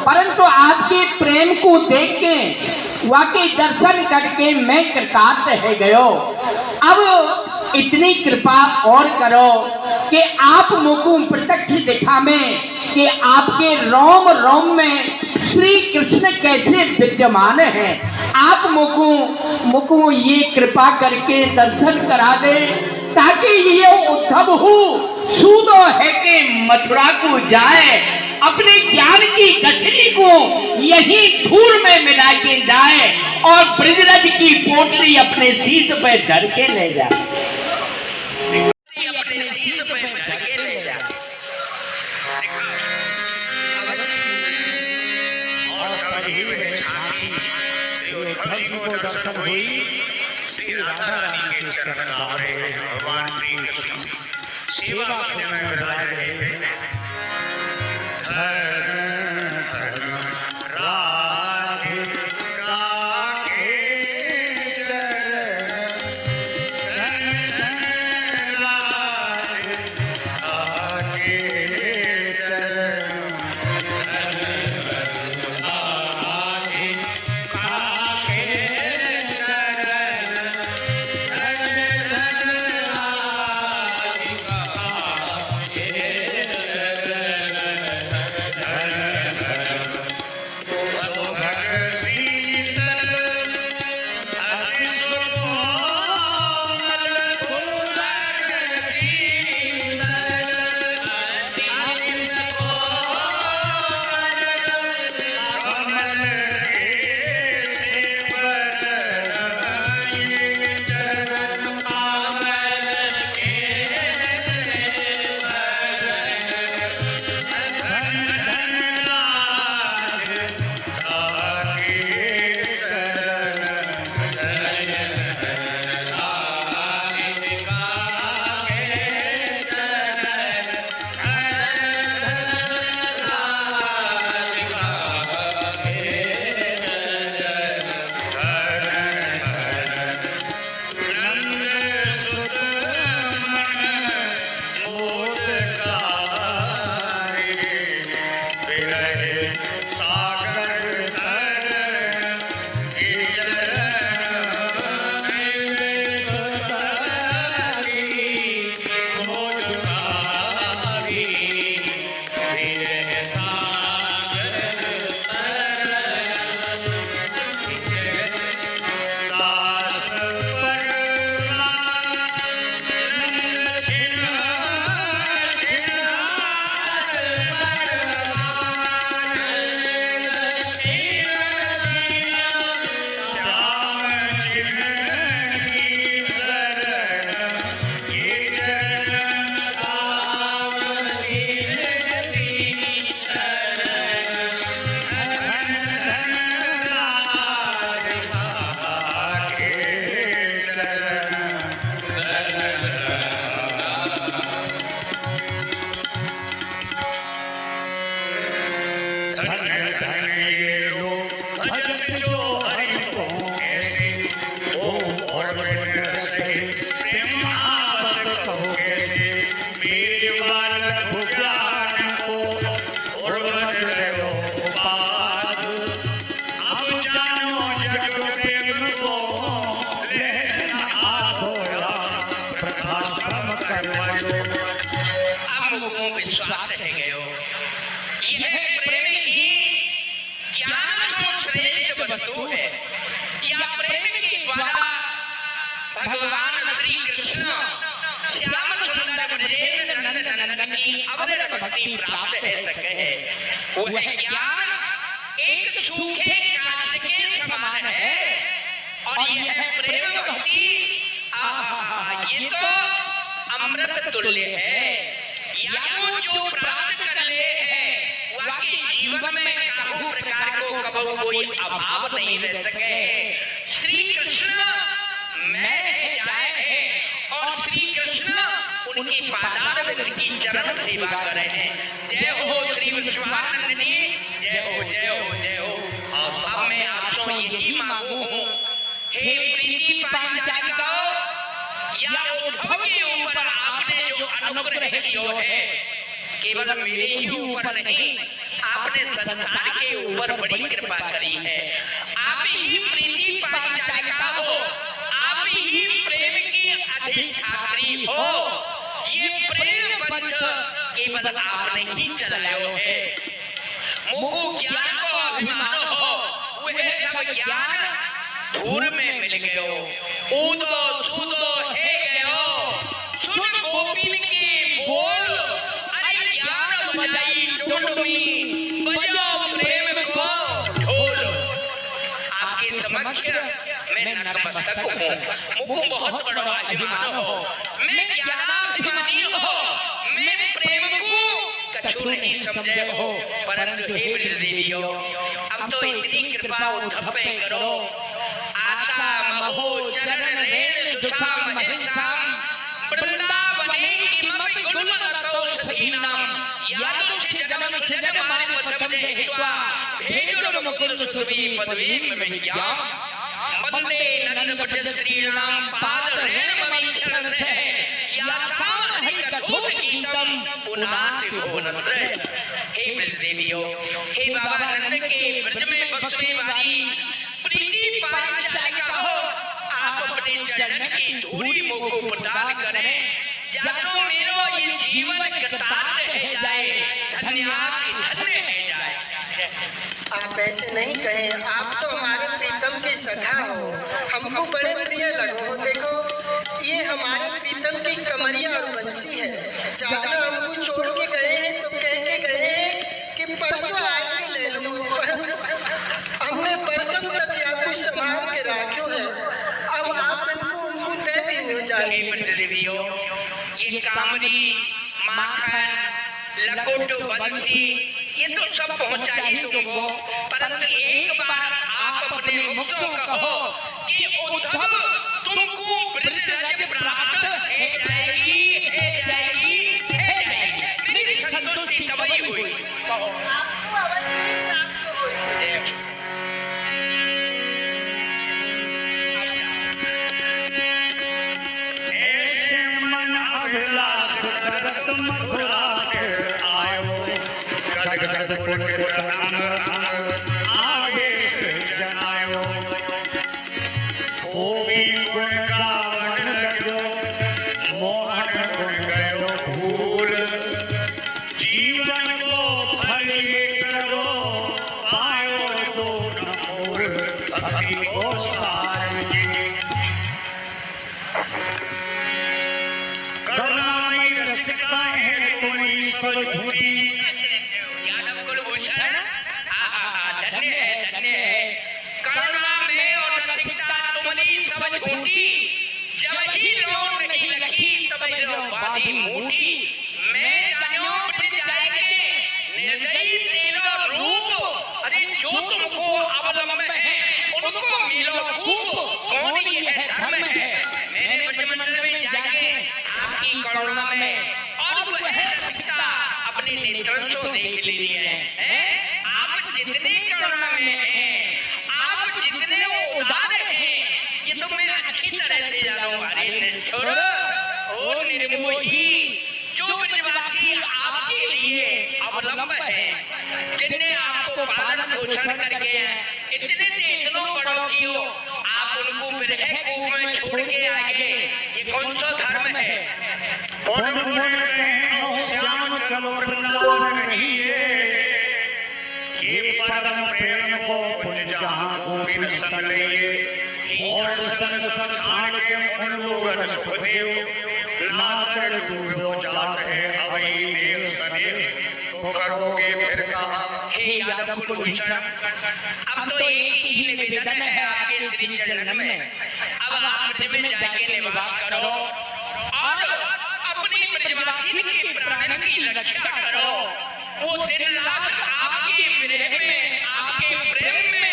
परंतु आपके प्रेम को देख के वाकई दर्शन करके मैं कृतार्थ है गयो। अब इतनी कृपा और करो कि आप मुझको प्रत्यक्ष दिखा में कि आपके रोम रोम में श्री कृष्ण कैसे विद्यमान है। आप मुझको ये कृपा करके दर्शन करा दे, ताकि ये उद्धव हो सूदो है कि मथुरा को जाए, अपने ज्ञान की गठरी को यही धूल में मिला के जाए और ब्रजरज की पोटली अपने सीट पे धर के ले जाए। अपने सीट पे धर के ले जाए। उद्धव जी को दर्शन हुई, श्री राधा रानी के चरण आए भगवान श्री कृष्ण सेवा करने में विराज रहे थे। श्रेष्ठ वस्तु है। या प्रेम के द्वारा भगवान श्री कृष्ण श्याम सुंदर ब्रजेंद्र नंद नंदन की अवरल भक्ति प्राप्त है सके है। वह ज्ञान एक सूखे काष्ठ के समान है और यह प्रेम भक्ति ये तो अमृत तुल्य है। या जो प्राप्त कर ले है वाकई जीवन में काहू प्रकार को कबहू कोई अभाव नहीं रह सके। श्री कृष्ण मैं जाए है और श्री कृष्ण उनकी पादार विंद की चरण सेवा कर रहे हैं। जय हो श्री विश्वानंदिनी, जय हो जय हो जय हो। और अब मैं आपसे यही मांगू हूँ, हे प्रीति पांचालिकाओं, या उद्धव के ऊपर आपने जो अनुग्रह किया है केवल मेरे ही ऊपर नहीं, आपने संसार के ऊपर बड़ी कृपा करी है। आप ही प्रीति पांचालिका हो, आप ही प्रेम की अधिष्ठात्री हो। ये प्रेम पंथ केवल आपने ही चलायो है। मुझको ज्ञान को अभिमान हो, वह सब ज्ञान धूल में मिल गयो। ऊदो सूदो है गयो, सुन गोपिन के बोल, अरे ज्ञान बजाई टुंडमी, बजाओ प्रेम को ढोल। आपके समक्ष मैं नतमस्तक हूँ, मुझको बहुत बड़ा अभिमान हो, मैं ज्ञानाभिमानी हो, मैं प्रेम को कछु नहीं समझे हो। परंतु हे ब्रजदेवियो, अब तो इतनी कृपा उद्धव पे करो। आशा महो चरण रेण दुखा महिषाम, वृंदावने किमपि गुणवतौषधीनां, यादु च जन्म सृजन मार्ग पथम हित्वा, भेजो मुकुंद सुरभि पदवीं विज्ञाम। वंदे नंद ब्रज श्रीराम पाद रेण मणिक्षण से, यासाम हरि कथोत गीतम पुनाति भुवनत्र। हे ब्रजदेवियो, हे बाबा नंद के ब्रज में बसने वाली प्रीति पांचालिका हो, आप अपने चरण की धूली मुझको प्रदान करें, जानो मेरो ये जीवन कृतार्थ है जाए, धन्यवाद धन्य है जाए। आप ऐसे नहीं कहें, आप तो हमारे प्रीतम के सखा हो, हमको बड़े प्रिय लगो हो। देखो ये हमारे प्रीतम की कमरिया और बंसी है। जाना हमको छोड़ के गए हैं तो कह के गए हैं कि परसों आके ले लो, हमने परसों तक या कुछ संभाल के रखो है। अब आप उनको दे देंगे जाने। ब्रजदेवियो, ये कामरी माखन लकोट बंसी ये तो सब पहुंचा ही तुमको, परंतु एक बार आप अपने मुख से कहो कि उद्धव तुमको ब्रजराज प्राप्त है जाएगी, है जाएगी, है जाएगी। मेरी संतुष्टि तभी हुई। आपको अवश्य प्राप्त होगी। ऐसे मन अभिलाष करत मथुरा के आयो, गद गद पुलकित अंग अंग आवेश जनायो। गोपी गुण गावन लगो, मोहन गुण गयो भूल, जीवन को फल ये करो, पायो जो न मूल, भक्ति को सार जी। करुणामयी रसिकता है तुम ईश्वर झूठी, यादव कुलभूषण धन्य है, धन्य है। करुणा में और रसिकता तुमने सब झूठी, जब ही रोड नहीं लगी तब जो बाधी मूठी। मैं जानो ब्रज जाएंगे निर्दयी तेरा रूप, अरे जो तुमको अवलंब है उनको मिलो खूब, कौन ये है धर्म है। मैंने ब्रजमंडल में जाके आपकी करुणा में और वह रसिकता अपने नेत्रों से देख ली है। आप जितने करुणा में हैं, आप जितने उदार हैं, ये तो मैं अच्छी तरह से जानूं। अरे निष्ठुर और निर्मोही, जो ब्रजवासी आपके लिए अवलंब है, जिनने आपको पालन पोषण करके इतने से इतनों बड़ों कियो, आप उनको विरह कूप में छोड़ के आएंगे, ये कौन सा धर्म है। श्याम चलो वृंदावन रहिए, ये परम प्रेम को पुण्य बिन संग लिए और संग समझान के उन लोगन सुखदेव ना कर डूबो जात है अवई मेल सने तो करोगे फिर कहा हे यादव कुलभूषण, अब तो एक ही निवेदन है आपके श्री चरण में। अब आप मध्य में जाके निवास करो और अपनी ब्रजवासी के प्राण की रक्षा करो। वो दिन रात आपके विरह में, आपके प्रेम में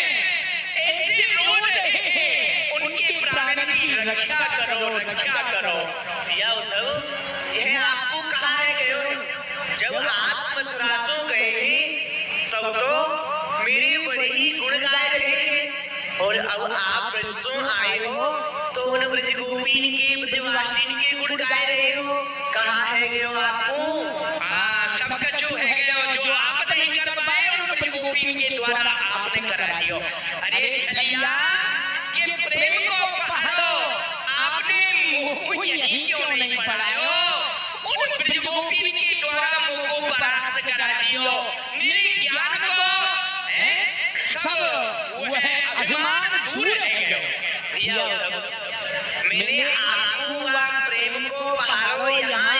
ऐसे रो रहे हैं, उनके प्राण की रक्षा करो, रक्षा करो। या उद्धव, यह आपको कहा है गयो जब आप मथुरा को गए तब तो मेरे बड़े ही गुण गाए रहे और अब आप ब्रजों आए हो तो उन ब्रज गोपीन के ब्रजवासिन के गुण गाए रहे हो। कहाँ है गयो आपको? सब कछु है गयो, जो आप नहीं कर पाए उन ब्रज गोपीन के द्वारा आपने करा दियो। अरे छलिया, ये प्रेम को पढ़ो, आपने मोह को यहीं क्यों नहीं पढ़ायो? उन ब्रज गोपीन के द्वारा मोह को परास्त करा दियो। मेरे ज्ञान को सब वह अभिमान दूर रह गयो। भैया मैंने आपको वह प्रेम को पढ़ाओ यहाँ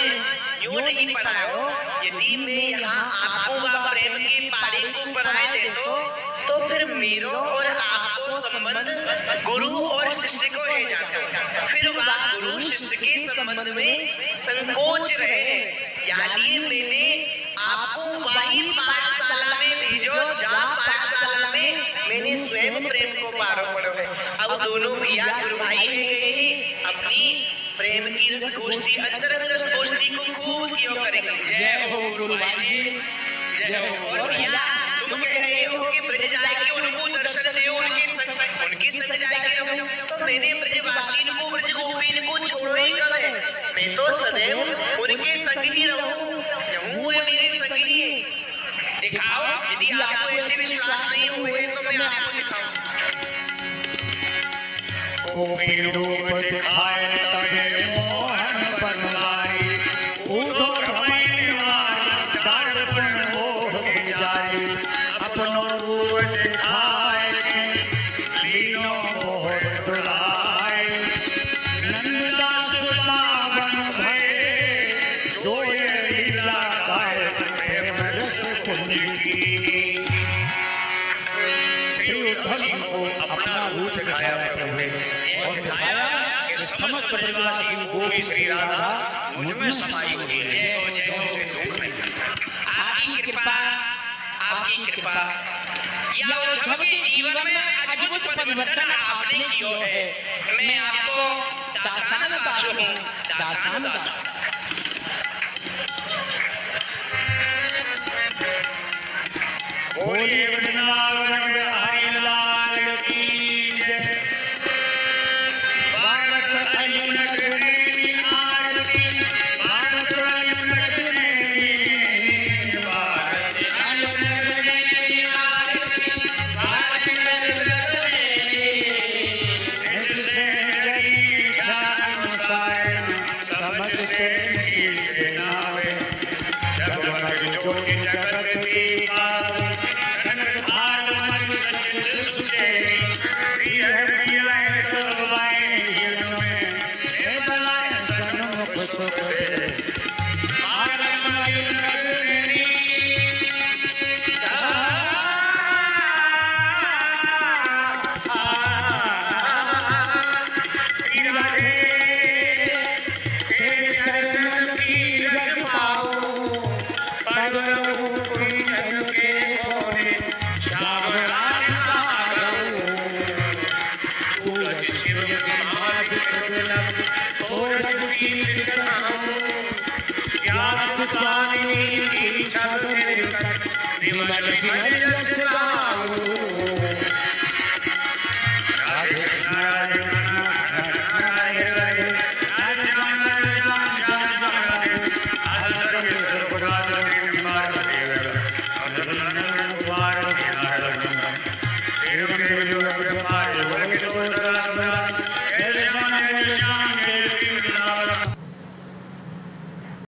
यूं नहीं पढ़ाओ। यदि मैं यहाँ आपको वह प्रेम की पारी को पढ़ाए देतो तो फिर मेरो और आपको संबंध गुरु और शिष्य को है जाता। फिर वह गुरु शिष्य के संबंध में संकोच रहे। यानी मैंने आपको वही पाठशाला में भेजो जहाँ पाठशाला में मैंने स्वयं प्रेम को पारो पड़ो है। अब दोनों भैया गुरु भाई हैं, अपनी प्रेम की रस गोष्ठी अंतरंग रस गोष्ठी को खूब क्यों करेंगे। जय हो गुरु भाई, जय हो। और भैया तुम कह रहे हो कि ब्रज जाके उनको दर्शन दे, उनके संग जाके रहो, तो मैंने ब्रजवासीन को ब्रज गोपीन को छोड़ो ही कब है? मैं तो सदैव उनके संग ही रहूं, मेरे संगी है। दिखाओ, यदि आपको ऐसे विश्वास नहीं हुए तो मैं आपको दिखाऊं। गोपी रूप दिखाए तबे मोहन बनवाई, उधर दर्पण हो जाए। अपनो रूप दिखाए लीनो मोहर दुलाए, नंददास पावन भय जो ये लीला गाए प्रेम रस कुंज की। श्री उद्धव जी को अपना रूप दिखाया प्रभु ने और दिखाया कि समस्त ब्रजवासी गोपी श्री राधा मुझ में समाई हुई है और जय से दूर नहीं। आपकी कृपा, आपकी कृपा, या उद्धव के जीवन में अद्भुत परिवर्तन आपने किया है। मैं आपको दासान दास हूँ, दासान दास। बोलिए वृंदावन हरि लाल की जय। भारत अयुनक देवी आरती, भारत अयुनक देवी, भारत अयुनक देवी आरती, भारत अयुनक देवी। जिससे जगी इच्छा अनुसार समझ से किसे नावे, जब मन जो कि जगत की बात स्वामी की छत विमल जस गाऊं।